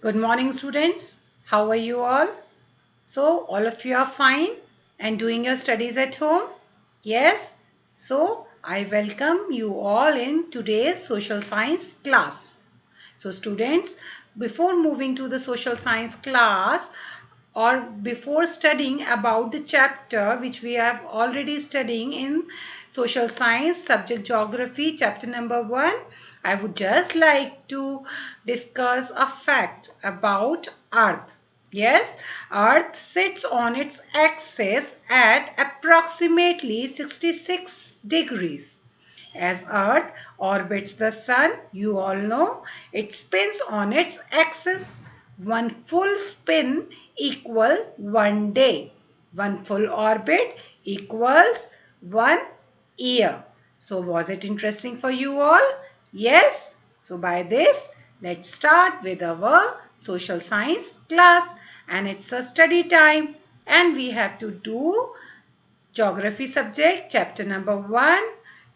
Good morning, students. How are you all? So, all of you are fine and doing your studies at home? Yes? So, I welcome you all in today's social science class. So, students, before moving to the social science class, or before studying about the chapter which we have already studying in social science subject geography chapter number 1, I would just like to discuss a fact about earth. Yes, earth sits on its axis at approximately 66 degrees. As Earth orbits the Sun, you all know, it spins on its axis. One full spin equals 1 day. One full orbit equals 1 year. So was it interesting for you all? Yes. So by this, let's start with our social science class. And it's a study time. And we have to do Geography subject, chapter number 1,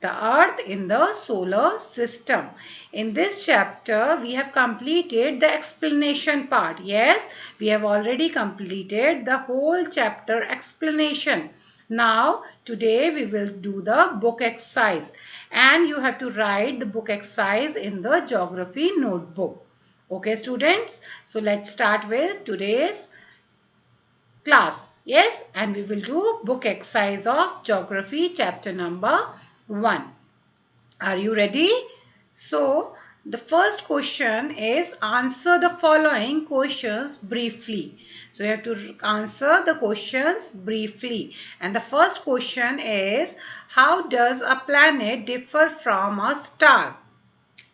the Earth in the solar system. In this chapter, we have completed the explanation part. Yes, we have already completed the whole chapter explanation. Now, today we will do the book exercise. And you have to write the book exercise in the geography notebook. Okay, students? So, let's start with today's class. Yes, and we will do book exercise of geography chapter number 1. Are you ready? So, the first question is answer the following questions briefly. So, you have to answer the questions briefly. And the first question is, how does a planet differ from a star?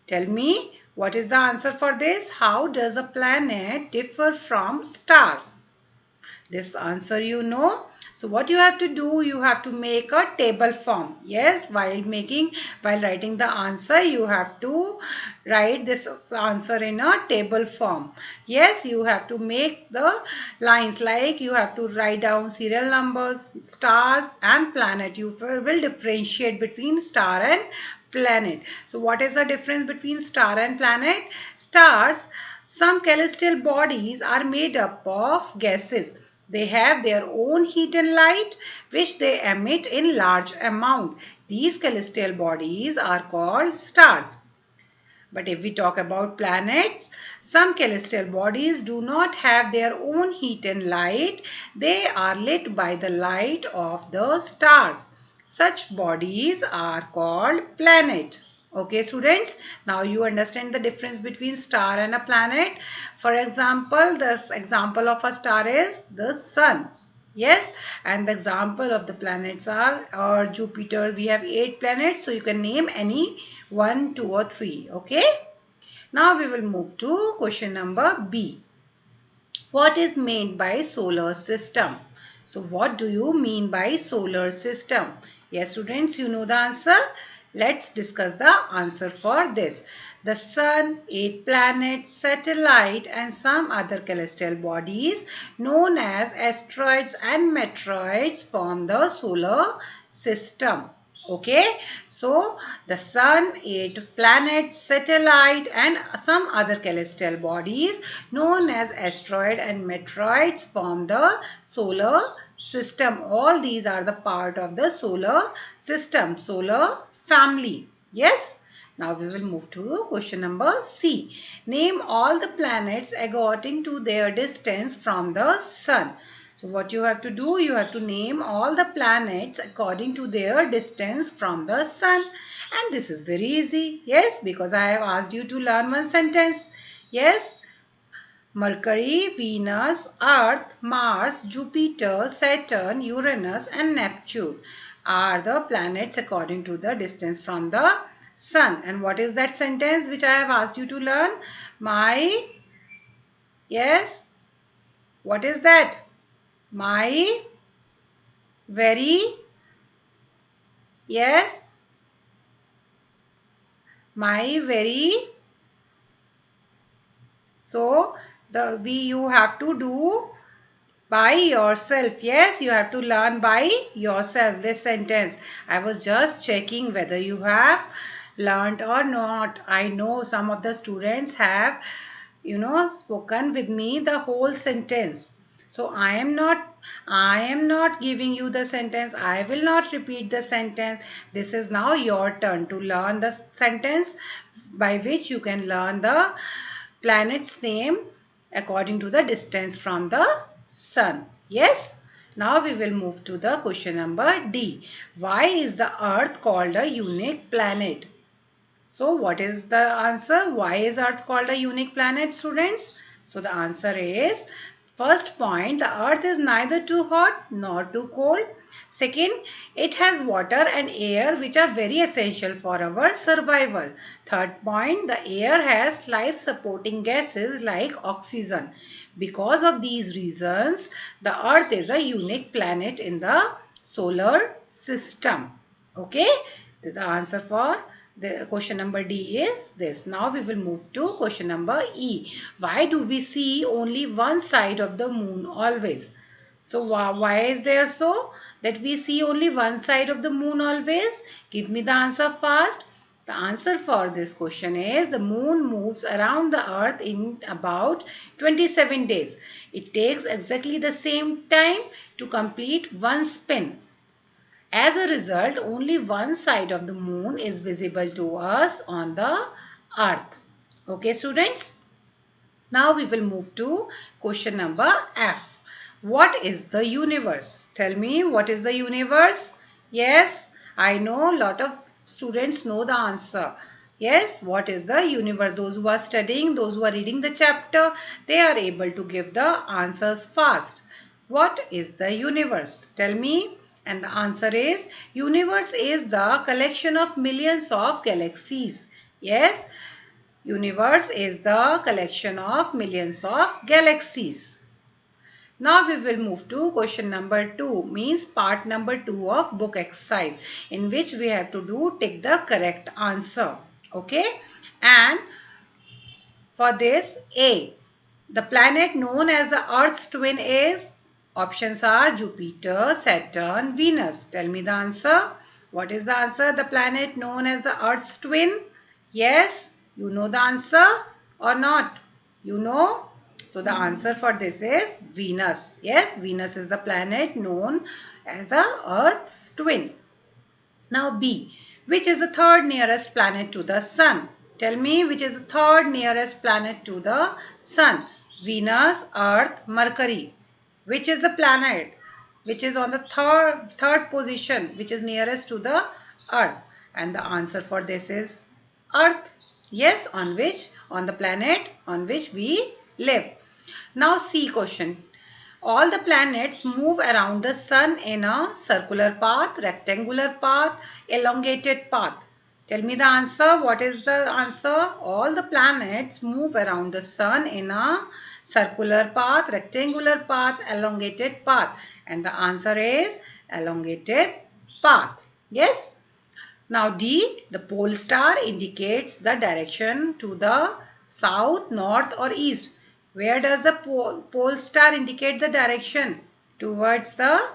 Tell me, what is the answer for this? How does a planet differ from stars? This answer you know. So what you have to do, you have to make a table form. Yes, while writing the answer, you have to write this answer in a table form. Yes, you have to make the lines, like you have to write down serial numbers, stars and planet. You will differentiate between star and planet. So what is the difference between star and planet? Stars, some celestial bodies are made up of gases. They have their own heat and light which they emit in large amount. These celestial bodies are called stars. But if we talk about planets, some celestial bodies do not have their own heat and light. They are lit by the light of the stars. Such bodies are called planet. Okay, students, now you understand the difference between star and a planet. For example, this example of a star is the sun. Yes, and the example of the planets are, or Jupiter, we have 8 planets, so you can name any 1, 2 or 3. Okay. Now we will move to question number B. What is meant by solar system? So what do you mean by solar system? Yes, students, you know the answer. Let's discuss the answer for this. The sun, 8 planets, satellite and some other celestial bodies known as asteroids and meteoroids form the solar system. Okay, so the sun, 8 planets, satellite and some other celestial bodies known as asteroid and meteoroids form the solar system. All these are the part of the solar system, solar family. Yes. Now we will move to question number C. Name all the planets according to their distance from the sun. So what you have to do, you have to name all the planets according to their distance from the sun. And this is very easy. Yes, because I have asked you to learn one sentence. Yes, Mercury, Venus, Earth, Mars, Jupiter, Saturn, Uranus and Neptune are the planets according to the distance from the sun. And what is that sentence which I have asked you to learn? Yes, what is that? My very, yes, my very. So you have to do by yourself. Yes, you have to learn by yourself this sentence. I was just checking whether you have learned or not. I know some of the students have spoken with me the whole sentence. So I am not giving you the sentence. I will not repeat the sentence. This is now your turn to learn the sentence by which you can learn the planet's name according to the distance from the sun. Yes? Now we will move to the question number D. Why is the earth called a unique planet? So what is the answer? Why is Earth called a unique planet, students? So the answer is, first point, the Earth is neither too hot nor too cold. Second, it has water and air which are very essential for our survival. Third point, the air has life supporting gases like oxygen. Because of these reasons, the Earth is a unique planet in the solar system. Okay, this is the answer for the question number D is this. Now we will move to question number E. Why do we see only one side of the moon always? So why is there so that we see only one side of the moon always? Give me the answer fast. The answer for this question is the moon moves around the earth in about 27 days. It takes exactly the same time to complete one spin. As a result, only one side of the moon is visible to us on the earth. Okay, students? Now we will move to question number F. What is the universe? Tell me, what is the universe? Yes, I know a lot of students know the answer. Yes, what is the universe? Those who are studying, those who are reading the chapter, they are able to give the answers fast. What is the universe? Tell me. And the answer is, universe is the collection of millions of galaxies. Yes, universe is the collection of millions of galaxies. Now we will move to question number 2, means part number 2 of book exercise, in which we have to do take the correct answer. Okay, and for this, A, the planet known as the Earth's twin is, options are Jupiter, Saturn, Venus. Tell me the answer. What is the answer? The planet known as the Earth's twin? Yes, you know the answer or not? You know? So the answer for this is Venus. Yes, Venus is the planet known as the Earth's twin. Now B. Which is the third nearest planet to the Sun? Tell me, which is the third nearest planet to the Sun? Venus, Earth, Mercury. Which is the planet which is on the third position, which is nearest to the Earth? And the answer for this is Earth. Yes, on which? On the planet on which we live. Now C question. All the planets move around the sun in a circular path, rectangular path, elongated path. Tell me the answer. What is the answer? All the planets move around the sun in a circular path, rectangular path, elongated path. And the answer is elongated path. Yes? Now D, the pole star indicates the direction to the south, north or east. Where does the pole star indicate the direction? Towards the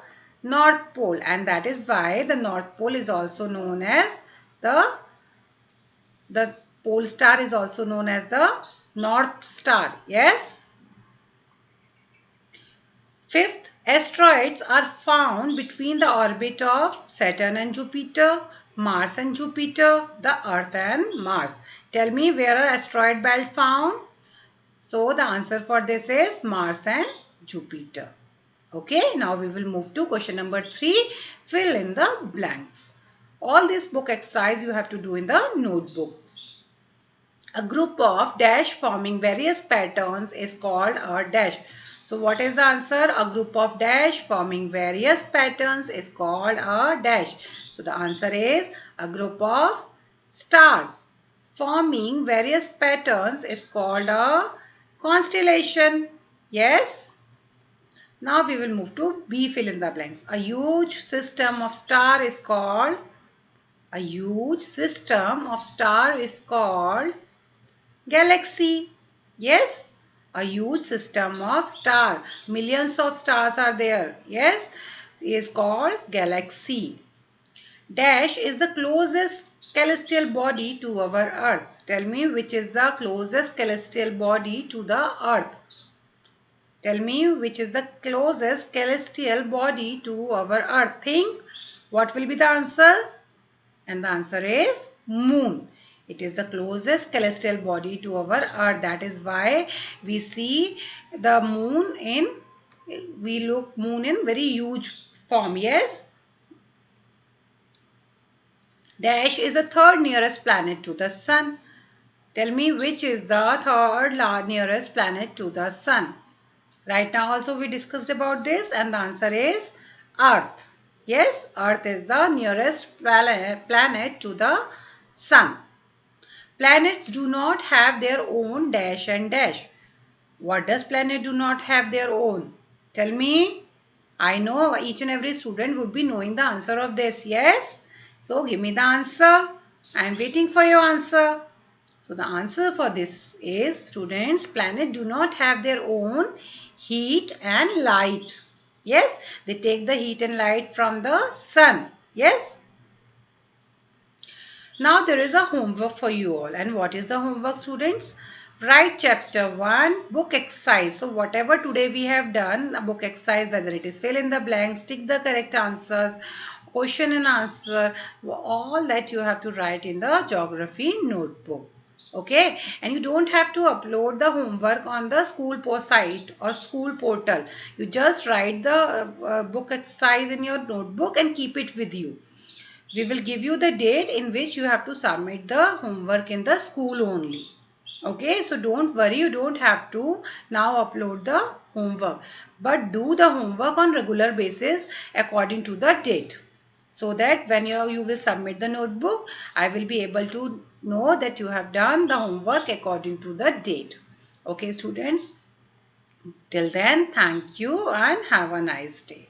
North Pole, and that is why the North Pole is also known as the pole star is also known as the North Star. Yes? Fifth, asteroids are found between the orbit of Saturn and Jupiter, Mars and Jupiter, the Earth and Mars. Tell me, where are asteroid belt found? So the answer for this is Mars and Jupiter. Okay, now we will move to question number 3. Fill in the blanks. All this book exercise you have to do in the notebooks. A group of dash forming various patterns is called a dash. So what is the answer? A group of dash forming various patterns is called a dash. So the answer is a group of stars forming various patterns is called a constellation. Yes? Now we will move to B, fill in the blanks. A huge system of star is called galaxy. Yes? A huge system of star. Millions of stars are there. Yes? Is called galaxy. Dash is the closest celestial body to our earth? Tell me which is the closest celestial body to the earth. Tell me which is the closest celestial body to our earth. Think what will be the answer? And the answer is moon. It is the closest celestial body to our earth. That is why we see the moon in, we look moon in very huge form. Yes. Dash is the third nearest planet to the sun. Tell me which is the third nearest planet to the sun. Right now also we discussed about this and the answer is Earth. Yes, Earth is the nearest planet to the sun. Planets do not have their own dash and dash. What does planet do not have their own? Tell me. I know each and every student would be knowing the answer of this. Yes? So give me the answer. I am waiting for your answer. So the answer for this is, students, planets do not have their own heat and light. Yes? They take the heat and light from the sun. Yes? Now there is a homework for you all. And what is the homework, students? Write chapter 1, book exercise. So whatever today we have done, a book exercise, whether it is fill in the blanks, tick the correct answers, question and answer, all that you have to write in the geography notebook. Okay, and you don't have to upload the homework on the school site or school portal. You just write the book exercise in your notebook and keep it with you. We will give you the date in which you have to submit the homework in the school only. Okay, so don't worry, you don't have to now upload the homework. But do the homework on regular basis according to the date. So that when you will submit the notebook, I will be able to know that you have done the homework according to the date. Okay, students. Till then, thank you and have a nice day.